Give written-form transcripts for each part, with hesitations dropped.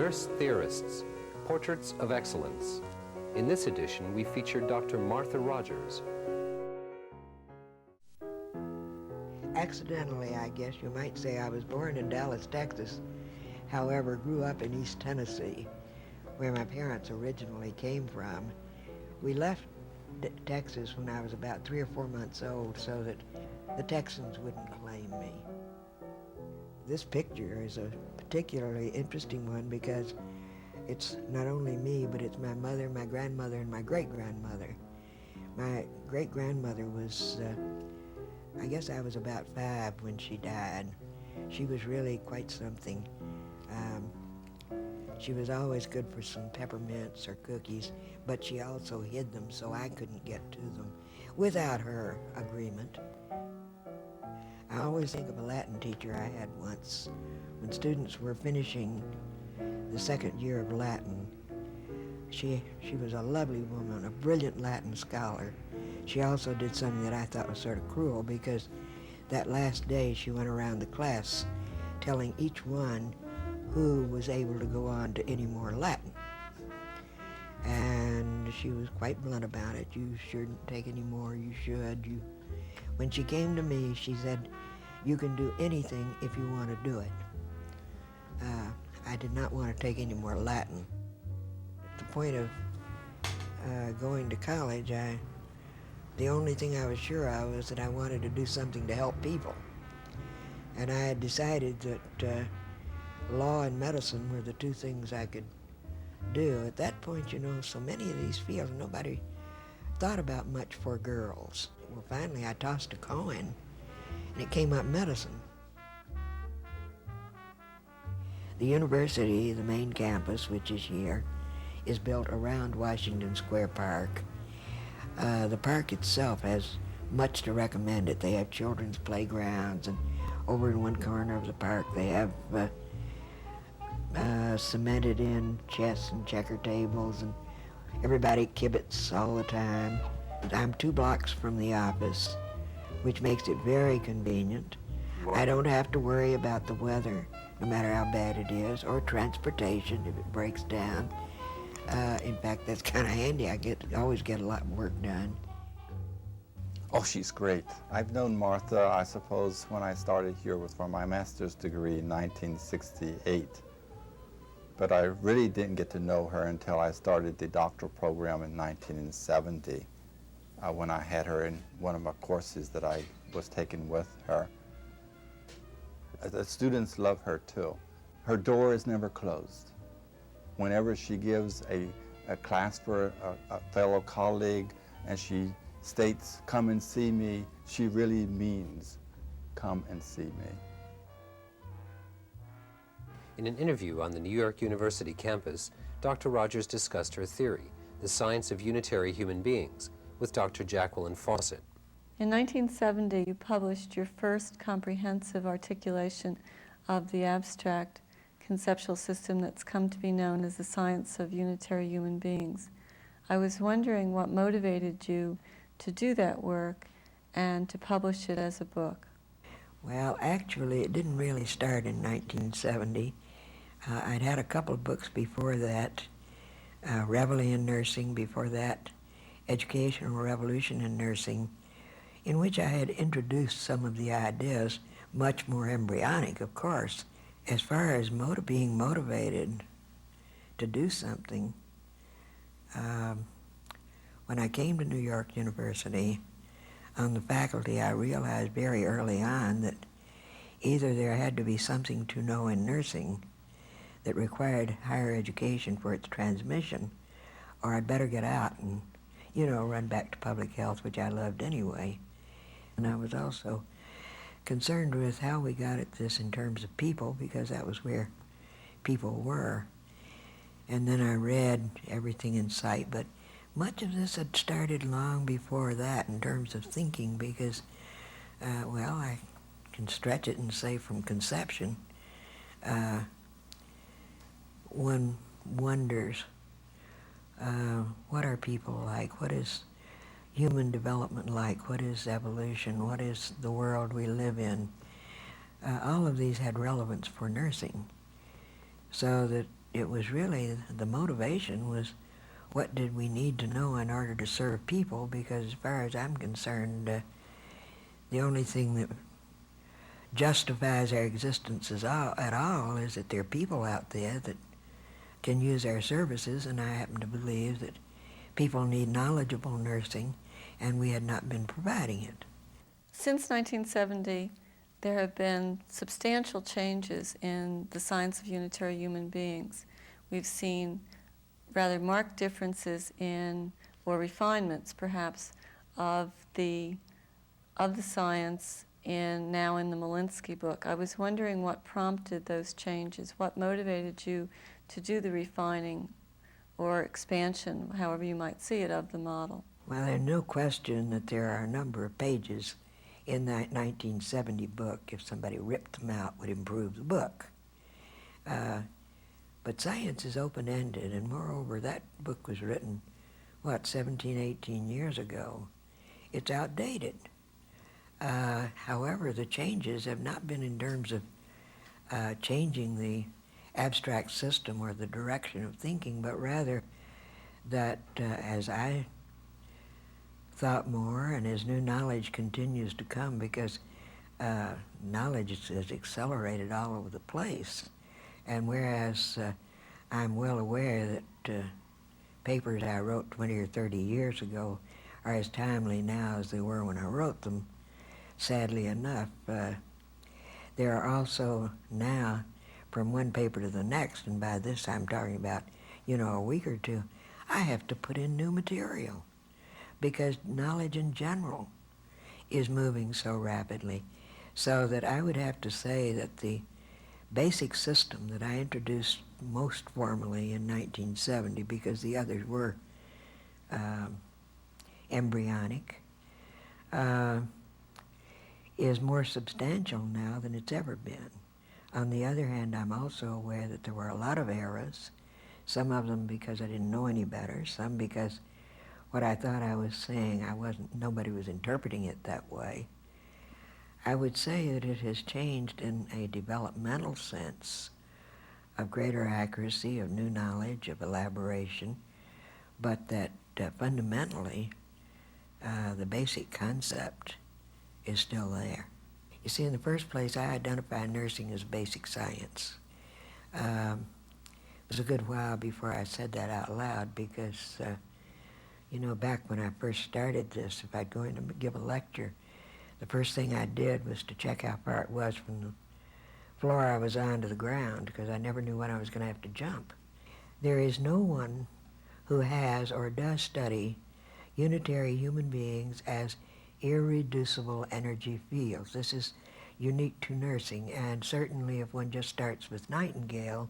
Nurse Theorists, Portraits of Excellence. In this edition, we feature Dr. Martha Rogers. Accidentally, I guess you might say, I was born in Dallas, Texas, however, grew up in East Tennessee, where my parents originally came from. We left Texas when I was about 3 or 4 months old so that the Texans wouldn't claim me. This picture is a particularly interesting one because it's not only me, but it's my mother, my grandmother, and my great-grandmother. My great-grandmother was, I guess I was about 5 when she died. She was really quite something. She was always good for some peppermints or cookies, but she also hid them so I couldn't get to them without her agreement. I always think of a Latin teacher I had once. When students were finishing the second year of Latin, she was a lovely woman, a brilliant Latin scholar. She also did something that I thought was sort of cruel because that last day she went around the class telling each one who was able to go on to any more Latin. And she was quite blunt about it. You shouldn't take any more, you should. When she came to me, she said, "You can do anything if you want to do it." I did not want to take any more Latin. At the point of going to college, the only thing I was sure of was that I wanted to do something to help people. And I had decided that law and medicine were the two things I could do. At that point, you know, so many of these fields, nobody thought about much for girls. Well, finally, I tossed a coin, and it came up medicine. The university, the main campus, which is here, is built around Washington Square Park. The park itself has much to recommend it. They have children's playgrounds, and over in one corner of the park they have cemented in chess and checker tables, and everybody kibitz all the time. I'm 2 blocks from the office, which makes it very convenient. I don't have to worry about the weather, no matter how bad it is, or transportation if it breaks down. In fact, that's kind of handy. I always get a lot of work done. Oh, she's great. I've known Martha, I suppose, when I started here for my master's degree in 1968. But I really didn't get to know her until I started the doctoral program in 1970, when I had her in one of my courses that I was taking with her. The students love her too. Her door is never closed. Whenever she gives a class for a fellow colleague and she states, "Come and see me," she really means, "Come and see me." In an interview on the New York University campus, Dr. Rogers discussed her theory, the science of unitary human beings, with Dr. Jacqueline Fawcett. In 1970, you published your first comprehensive articulation of the abstract conceptual system that's come to be known as the science of unitary human beings. I was wondering what motivated you to do that work and to publish it as a book. Well, actually, it didn't really start in 1970. I'd had a couple of books before that, Reveille in Nursing, before that, Educational Revolution in Nursing, in which I had introduced some of the ideas, much more embryonic, of course. As far as being motivated to do something, when I came to New York University, on the faculty, I realized very early on that either there had to be something to know in nursing that required higher education for its transmission, or I'd better get out and, you know, run back to public health, which I loved anyway. And I was also concerned with how we got at this in terms of people, because that was where people were. And then I read everything in sight, but much of this had started long before that in terms of thinking, because, well, I can stretch it and say from conception, one wonders, what are people like? What is human development like? What is evolution? What is the world we live in? All of these had relevance for nursing. So that it was really, the motivation was, what did we need to know in order to serve people? Because as far as I'm concerned, the only thing that justifies our existence at all is that there are people out there that can use our services, and I happen to believe that people need knowledgeable nursing, and we had not been providing it. Since 1970, there have been substantial changes in the science of unitary human beings. We've seen rather marked differences in, or refinements perhaps, of the science now in the Malinsky book. I was wondering what prompted those changes, what motivated you to do the refining or expansion, however you might see it, of the model. Well, there's no question that there are a number of pages in that 1970 book, if somebody ripped them out, would improve the book. But science is open-ended, and moreover, that book was written, 17, 18 years ago. It's outdated. However, the changes have not been in terms of changing the abstract system or the direction of thinking, but rather that as I thought more and as new knowledge continues to come, because knowledge has accelerated all over the place, and whereas I'm well aware that papers I wrote 20 or 30 years ago are as timely now as they were when I wrote them, sadly enough, there are also now, from one paper to the next, and by this I'm talking about, a week or two, I have to put in new material because knowledge in general is moving so rapidly, so that I would have to say that the basic system that I introduced most formally in 1970, because the others were embryonic, is more substantial now than it's ever been. On the other hand, I'm also aware that there were a lot of errors, some of them because I didn't know any better, some because what I thought I was saying, nobody was interpreting it that way. I would say that it has changed in a developmental sense of greater accuracy, of new knowledge, of elaboration, but that fundamentally the basic concept is still there. You see, in the first place, I identify nursing as basic science. It was a good while before I said that out loud because, back when I first started this, if I'd go in to give a lecture, the first thing I did was to check how far it was from the floor I was on to the ground, because I never knew when I was going to have to jump. There is no one who has or does study unitary human beings as irreducible energy fields. This is unique to nursing, and certainly if one just starts with Nightingale,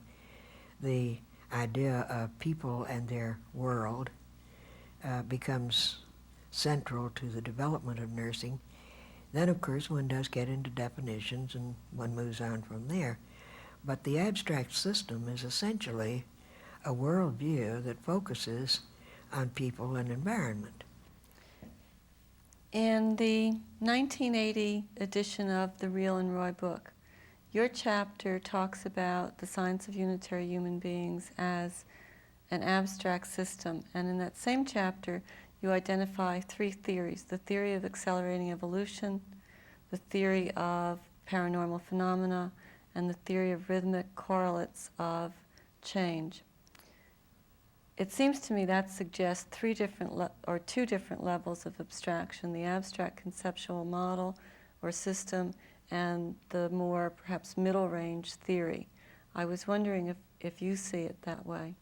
the idea of people and their world becomes central to the development of nursing. Then, of course, one does get into definitions and one moves on from there. But the abstract system is essentially a worldview that focuses on people and environment. In the 1980 edition of the Reel and Roy book, your chapter talks about the science of unitary human beings as an abstract system. And in that same chapter, you identify three theories: the theory of accelerating evolution, the theory of paranormal phenomena, and the theory of rhythmic correlates of change. It seems to me that suggests two different levels of abstraction: the abstract conceptual model or system, and the more perhaps middle range theory. I was wondering if you see it that way,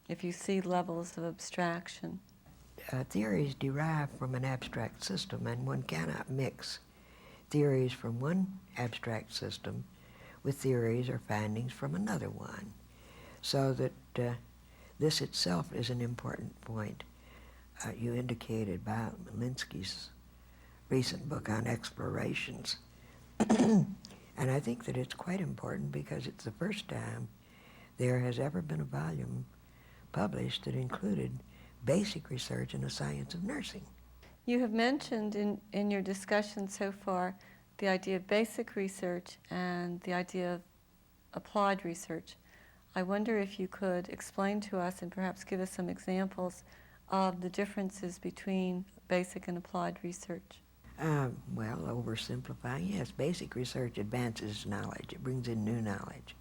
if you see levels of abstraction. Theories derive from an abstract system, and one cannot mix theories from one abstract system with theories or findings from another one. So that this itself is an important point. You indicated about Malinsky's recent book on explorations. And I think that it's quite important because it's the first time there has ever been a volume published that included basic research in the science of nursing. You have mentioned in your discussion so far the idea of basic research and the idea of applied research. I wonder if you could explain to us and perhaps give us some examples of the differences between basic and applied research. Well, oversimplifying, yes, basic research advances knowledge. It brings in new knowledge.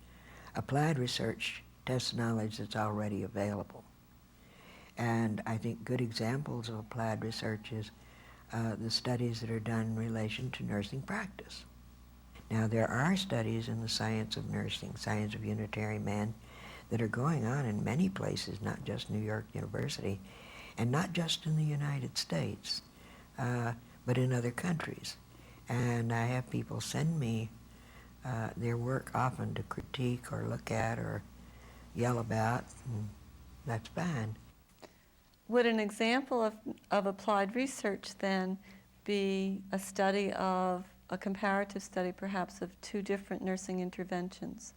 Applied research tests knowledge that's already available. And I think good examples of applied research is the studies that are done in relation to nursing practice. Now, there are studies in the science of nursing, science of Unitary man, that are going on in many places, not just New York University, and not just in the United States, but in other countries. And I have people send me their work often to critique or look at or yell about, and that's fine. Would an example of applied research then be a study of, a comparative study perhaps, of two different nursing interventions?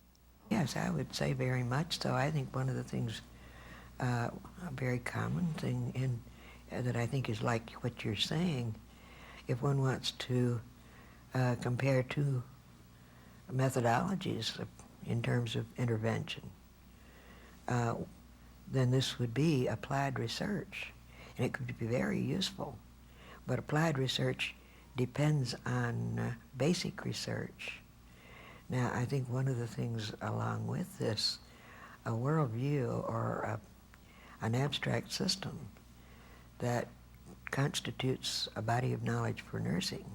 Yes, I would say very much so. I think one of the things, a very common thing that I think is like what you're saying, if one wants to compare two methodologies in terms of intervention, then this would be applied research, and it could be very useful. But applied research depends on basic research. Now, I think one of the things along with this, a worldview or an abstract system that constitutes a body of knowledge for nursing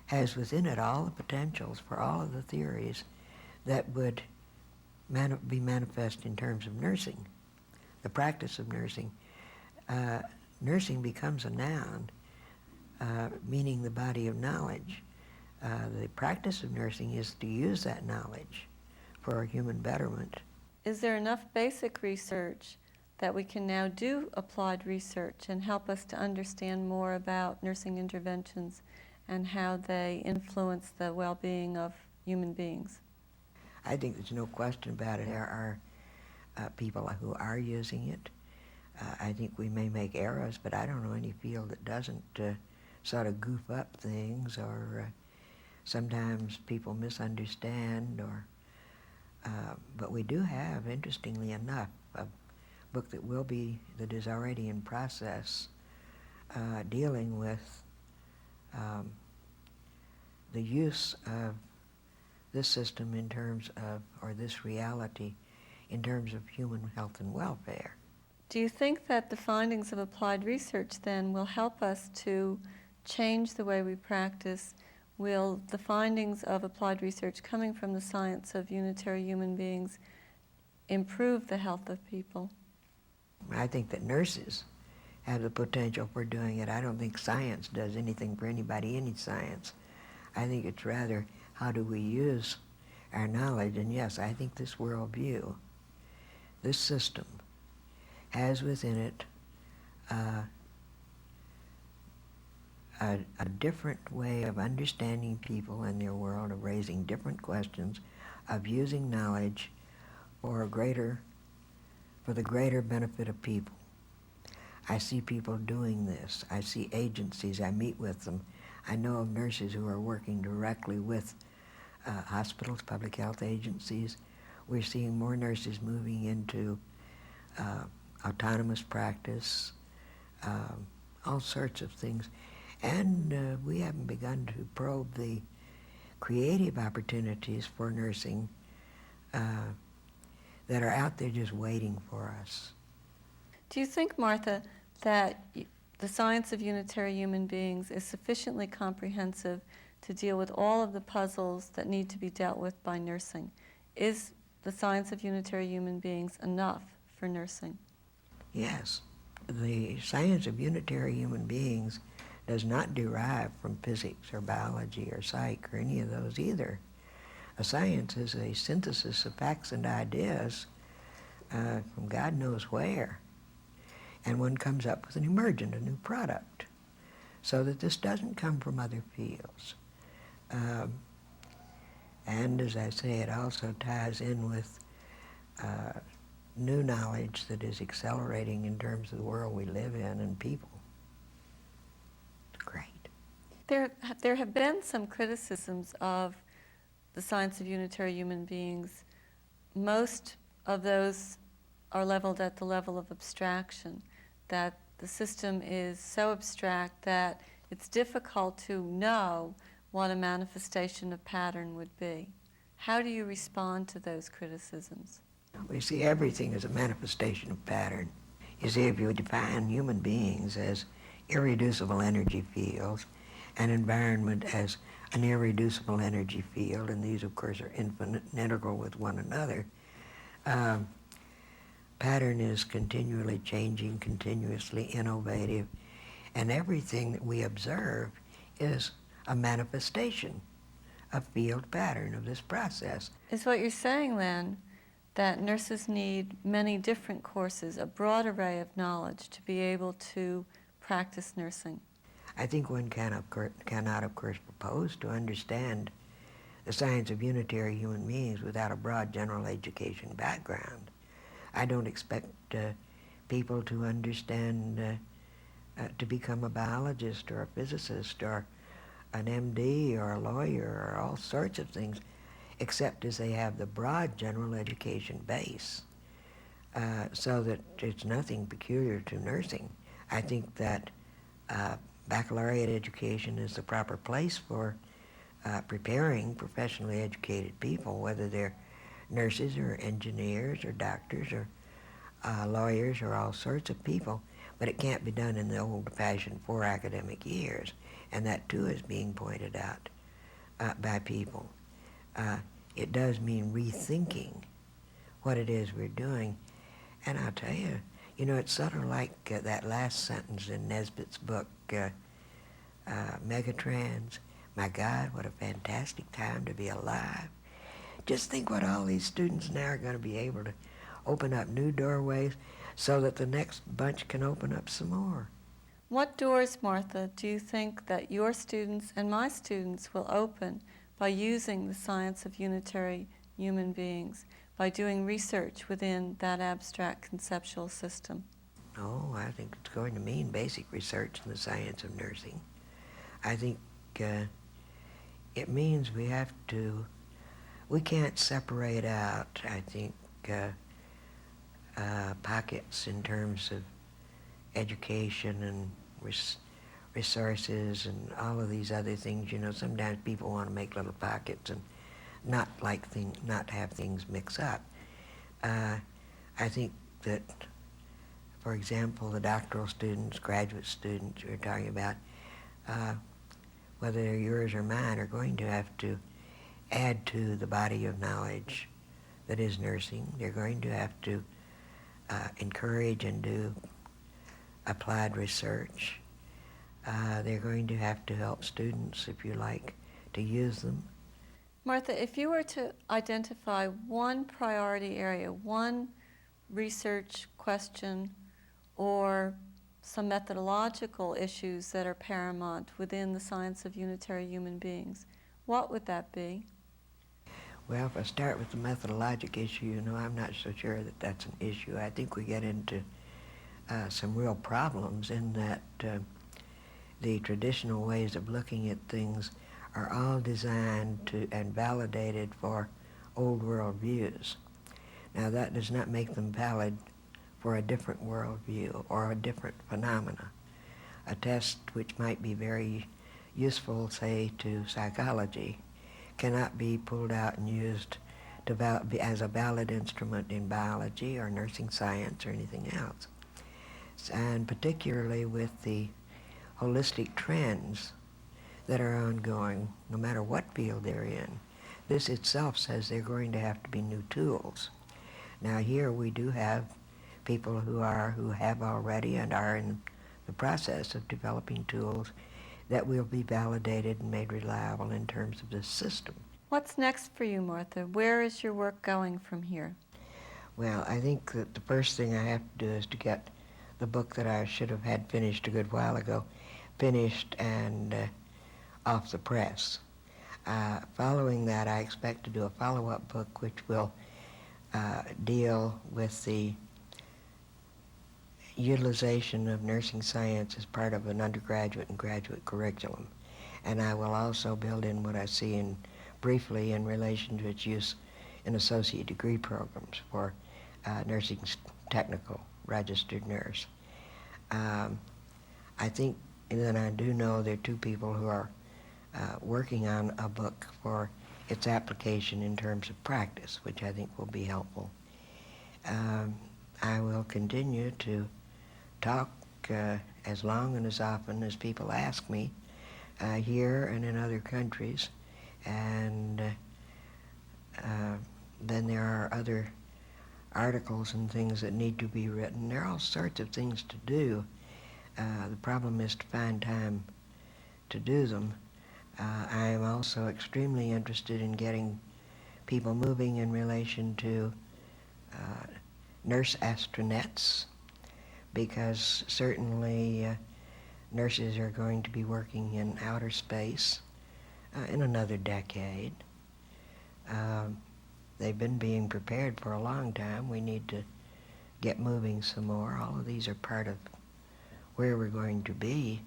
has within it all the potentials for all of the theories that would be manifest in terms of nursing, the practice of nursing. Nursing becomes a noun, meaning the body of knowledge. The practice of nursing is to use that knowledge for human betterment. Is there enough basic research that we can now do applied research and help us to understand more about nursing interventions and how they influence the well-being of human beings? I think there's no question about it. There are people who are using it. I think we may make errors, but I don't know any field that doesn't sort of goof up things, or sometimes people misunderstand, or but we do have, interestingly enough, a book that is already in process dealing with the use of this system in terms of, or this reality in terms of human health and welfare. Do you think that the findings of applied research then will help us to change the way we practice? Will the findings of applied research coming from the science of unitary human beings improve the health of people? I think that nurses have the potential for doing it. I don't think science does anything for anybody, any science. I think it's rather how do we use our knowledge. And yes, I think this worldview, this system, has within it a different way of understanding people and their world, of raising different questions, of using knowledge for the greater benefit of people. I see people doing this. I see agencies. I meet with them. I know of nurses who are working directly with hospitals, public health agencies. We're seeing more nurses moving into autonomous practice, all sorts of things. And we haven't begun to probe the creative opportunities for nursing that are out there just waiting for us. Do you think, Martha, that the science of unitary human beings is sufficiently comprehensive to deal with all of the puzzles that need to be dealt with by nursing? Is the science of unitary human beings enough for nursing? Yes. The science of unitary human beings does not derive from physics or biology or psych or any of those either. A science is a synthesis of facts and ideas from God knows where. And one comes up with an emergent, a new product, so that this doesn't come from other fields. And as I say, it also ties in with new knowledge that is accelerating in terms of the world we live in and people. It's great. There have been some criticisms of the science of unitary human beings, most of those are leveled at the level of abstraction, that the system is so abstract that it's difficult to know what a manifestation of pattern would be. How do you respond to those criticisms? We see everything as a manifestation of pattern. You see, if you define human beings as irreducible energy fields, and environment as an irreducible energy field, and these, of course, are infinite and integral with one another, pattern is continually changing, continuously innovative, and everything that we observe is a manifestation of field pattern of this process. Is what you're saying then that nurses need many different courses, a broad array of knowledge to be able to practice nursing? I think one cannot, of course, propose to understand the science of unitary human beings without a broad general education background. I don't expect people to understand, to become a biologist or a physicist or an MD or a lawyer or all sorts of things, except as they have the broad general education base, so that it's nothing peculiar to nursing. I think that baccalaureate education is the proper place for preparing professionally educated people, whether they're nurses or engineers or doctors or lawyers or all sorts of people, but it can't be done in the old-fashioned 4 academic years, and that too is being pointed out by people. It does mean rethinking what it is we're doing, and I'll tell you, it's sort of like that last sentence in Nesbitt's book, Megatrends. My God, what a fantastic time to be alive. Just think what all these students now are going to be able to open up new doorways so that the next bunch can open up some more. What doors, Martha, do you think that your students and my students will open by using the science of unitary human beings, by doing research within that abstract conceptual system? Oh, I think it's going to mean basic research in the science of nursing. I think it means we can't separate out, I think, pockets in terms of education and resources and all of these other things. Sometimes people want to make little pockets and not have things mix up. I think that, for example, the doctoral students, graduate students we're talking about, whether they're yours or mine, are going to have to add to the body of knowledge that is nursing. They're going to have to encourage and do applied research. They're going to have to help students, if you like, to use them. Martha, if you were to identify one priority area, one research question or some methodological issues that are paramount within the science of unitary human beings, what would that be? Well, if I start with the methodologic issue, I'm not so sure that that's an issue. I think we get into some real problems in that the traditional ways of looking at things are all designed to and validated for old world views. Now, that does not make them valid for a different worldview or a different phenomena. A test which might be very useful, say, to psychology cannot be pulled out and used as a valid instrument in biology or nursing science or anything else. And particularly with the holistic trends that are ongoing, no matter what field they're in, this itself says they're going to have to be new tools. Now here we do have people who have already and are in the process of developing tools that will be validated and made reliable in terms of this system. What's next for you, Martha? Where is your work going from here? Well, I think that the first thing I have to do is to get the book that I should have had finished a good while ago, finished and off the press. Following that, I expect to do a follow-up book which will deal with the utilization of nursing science as part of an undergraduate and graduate curriculum. And I will also build in what I see briefly in relation to its use in associate degree programs for nursing technical registered nurse. I think, and then I do know there are two people who are working on a book for its application in terms of practice, which I think will be helpful. I will continue to talk as long and as often as people ask me here and in other countries, and then there are other articles and things that need to be written. There are all sorts of things to do. The problem is to find time to do them. I am also extremely interested in getting people moving in relation to nurse astronauts, because certainly nurses are going to be working in outer space in another decade. They've been being prepared for a long time. We need to get moving some more. All of these are part of where we're going to be,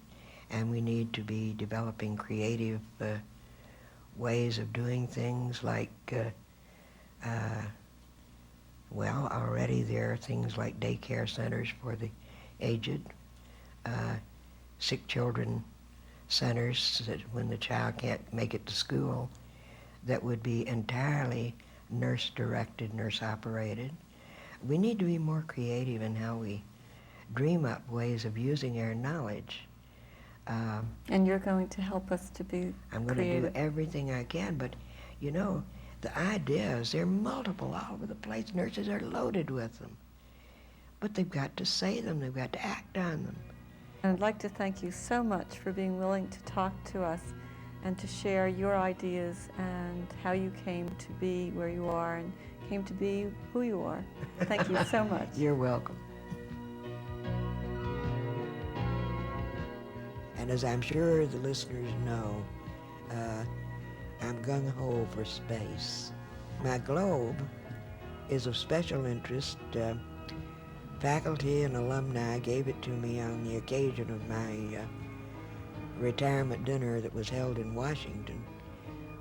and we need to be developing creative ways of doing things like, well, already there are things like daycare centers for the aged, sick children centers that when the child can't make it to school, that would be entirely nurse-directed, nurse-operated. We need to be more creative in how we dream up ways of using our knowledge. And you're going to help us to be I'm going creative. to do everything I can, but you know, the ideas, they're multiple all over the place. Nurses are loaded with them. But they've got to say them, they've got to act on them. And I'd like to thank you so much for being willing to talk to us and to share your ideas and how you came to be where you are and came to be who you are. Thank you so much. You're welcome. And as I'm sure the listeners know, I'm gung-ho for space. My globe is of special interest. Faculty and alumni gave it to me on the occasion of my retirement dinner that was held in Washington.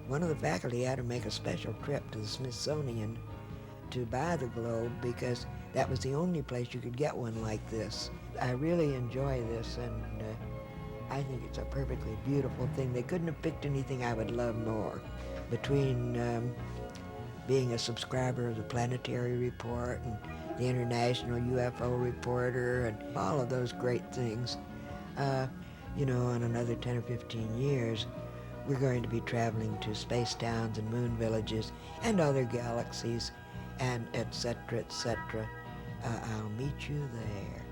One of the faculty had to make a special trip to the Smithsonian to buy the globe because that was the only place you could get one like this. I really enjoy this, and I think it's a perfectly beautiful thing. They couldn't have picked anything I would love more. Between being a subscriber of the Planetary Report and the International UFO Reporter and all of those great things, you know, in another 10 or 15 years, we're going to be traveling to space towns and moon villages and other galaxies and et cetera, et cetera. I'll meet you there.